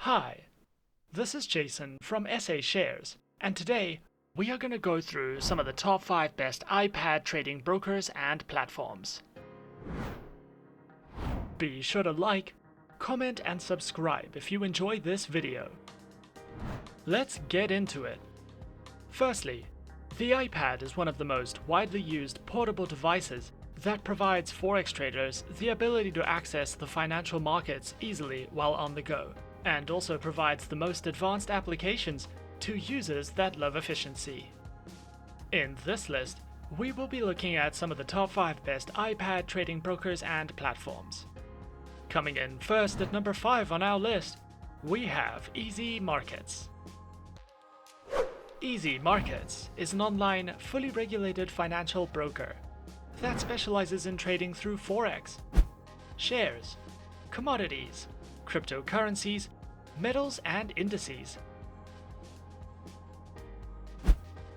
Hi, this is Jason from SA Shares, and today we are going to go through some of the top 5 best iPad trading brokers and platforms. Be sure to like, comment and subscribe if you enjoy this video. Let's get into it. Firstly, the iPad is one of the most widely used portable devices that provides Forex traders the ability to access the financial markets easily while on the go, and also provides the most advanced applications to users that love efficiency. In this list, we will be looking at some of the top 5 best iPad trading brokers and platforms. Coming in first at number 5 on our list, we have EasyMarkets. EasyMarkets is an online, fully regulated financial broker that specializes in trading through Forex, shares, commodities, cryptocurrencies, metals and indices.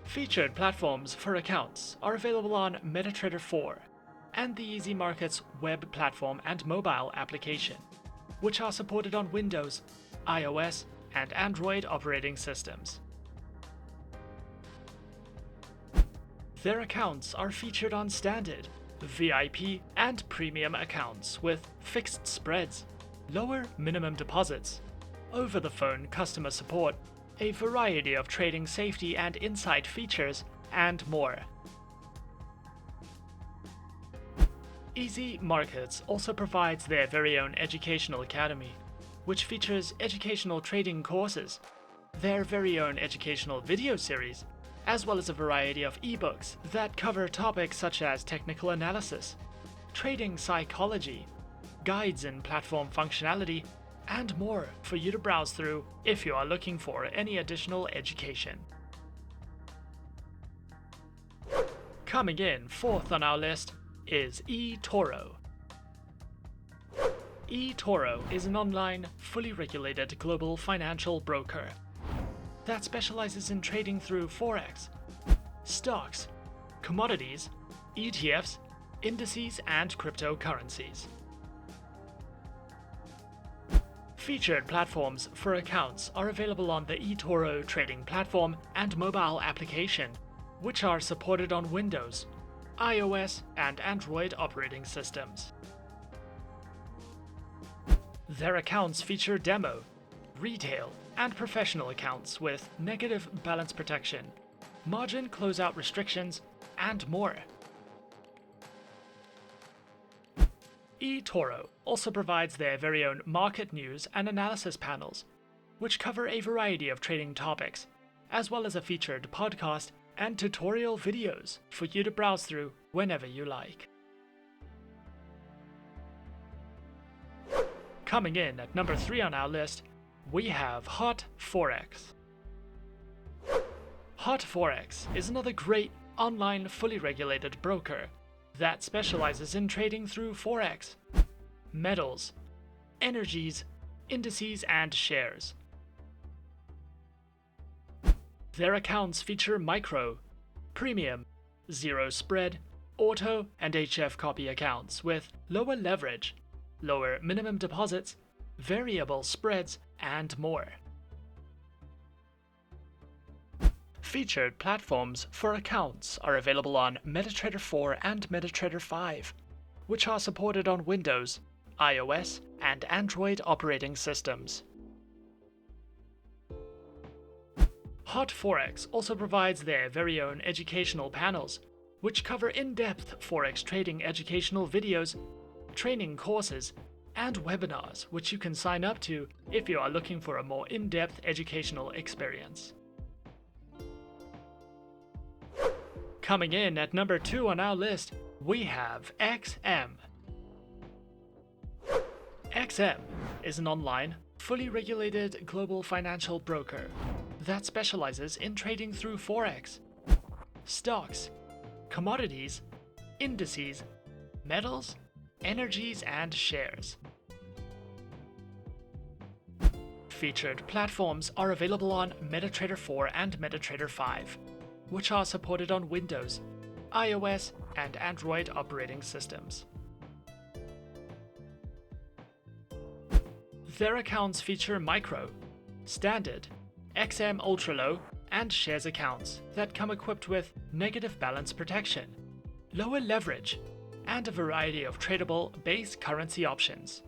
Featured platforms for accounts are available on MetaTrader 4 and the EasyMarkets Web platform and mobile application, which are supported on Windows, iOS, and Android operating systems. Their accounts are featured on standard, VIP, and premium accounts with fixed spreads, lower minimum deposits, over-the-phone customer support, a variety of trading safety and insight features, and more. EasyMarkets also provides their very own educational academy, which features educational trading courses, their very own educational video series, as well as a variety of eBooks that cover topics such as technical analysis, trading psychology, guides in platform functionality, and more for you to browse through if you are looking for any additional education. Coming in fourth on our list is eToro. eToro is an online, fully regulated global financial broker that specializes in trading through Forex, stocks, commodities, ETFs, indices, and cryptocurrencies. Featured platforms for accounts are available on the eToro trading platform and mobile application, which are supported on Windows, iOS, and Android operating systems. Their accounts feature demo, retail, and professional accounts with negative balance protection, margin closeout restrictions, and more. eToro also provides their very own market news and analysis panels, which cover a variety of trading topics, as well as a featured podcast and tutorial videos for you to browse through whenever you like. Coming in at number 3 on our list, we have Hot Forex. Hot Forex is another great online fully regulated broker that specializes in trading through Forex, metals, energies, indices, and shares. Their accounts feature micro, premium, zero spread, auto, and HF copy accounts with lower leverage, lower minimum deposits, variable spreads, and more. Featured platforms for accounts are available on MetaTrader 4 and MetaTrader 5, which are supported on Windows, iOS, and Android operating systems. Hot Forex also provides their very own educational panels, which cover in-depth Forex trading educational videos, training courses, and webinars which you can sign up to if you are looking for a more in-depth educational experience. Coming in at number 2 on our list, we have XM. XM is an online, fully regulated global financial broker that specializes in trading through Forex, stocks, commodities, indices, metals, energies, and shares. Featured platforms are available on MetaTrader 4 and MetaTrader 5, which are supported on Windows, iOS, and Android operating systems. Their accounts feature micro, standard, XM ultra low, and shares accounts that come equipped with negative balance protection, lower leverage, and a variety of tradable base currency options.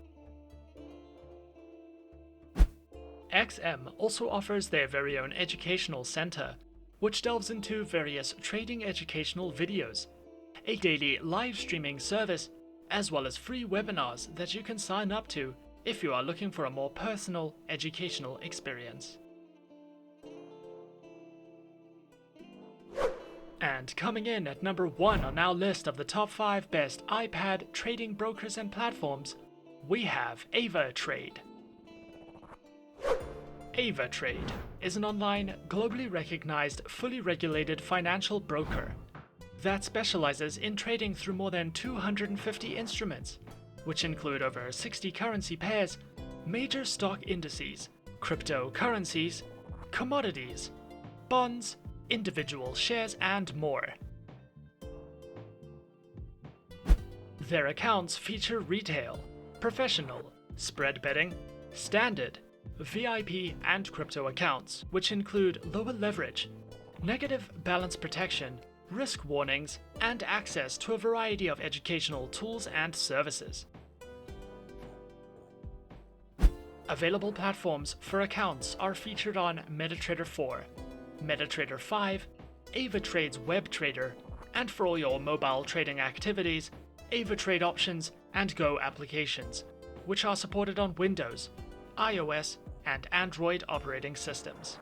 XM also offers their very own educational center, which delves into various trading educational videos, a daily live streaming service, as well as free webinars that you can sign up to if you are looking for a more personal educational experience. And coming in at number 1 on our list of the top 5 best iPad trading brokers and platforms, we have Avatrade. Avatrade is an online, globally recognized, fully regulated financial broker that specializes in trading through more than 250 instruments, which include over 60 currency pairs, major stock indices, cryptocurrencies, commodities, bonds, individual shares, and more. Their accounts feature retail, professional, spread betting, standard, VIP, and crypto accounts, which include lower leverage, negative balance protection, risk warnings, and access to a variety of educational tools and services. Available platforms for accounts are featured on MetaTrader 4, MetaTrader 5, Avatrade's Web Trader, and for all your mobile trading activities, Avatrade Options and Go applications, which are supported on Windows, iOS, and Android operating systems.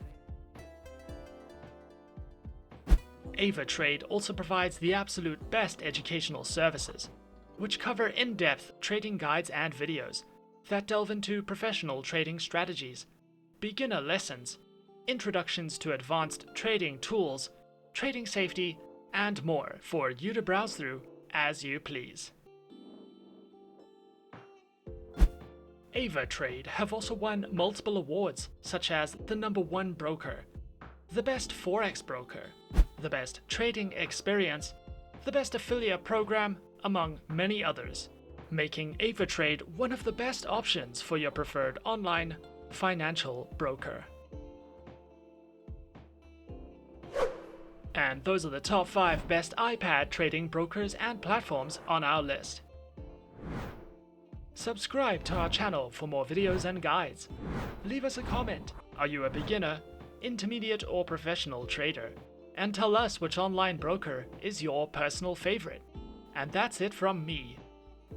Avatrade also provides the absolute best educational services, which cover in-depth trading guides and videos that delve into professional trading strategies, beginner lessons, introductions to advanced trading tools, trading safety, and more for you to browse through as you please. Avatrade have also won multiple awards, such as the #1 broker, the best Forex broker, the best trading experience, the best affiliate program, among many others, making Avatrade one of the best options for your preferred online financial broker. And those are the top 5 best iPad trading brokers and platforms on our list. Subscribe to our channel for more videos and guides. Leave us a comment. Are you a beginner, intermediate, or professional trader? And tell us which online broker is your personal favorite. And that's it from me.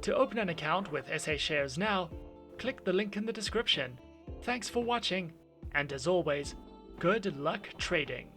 To open an account with SA Shares now, click the link in the description. Thanks for watching, and as always, good luck trading.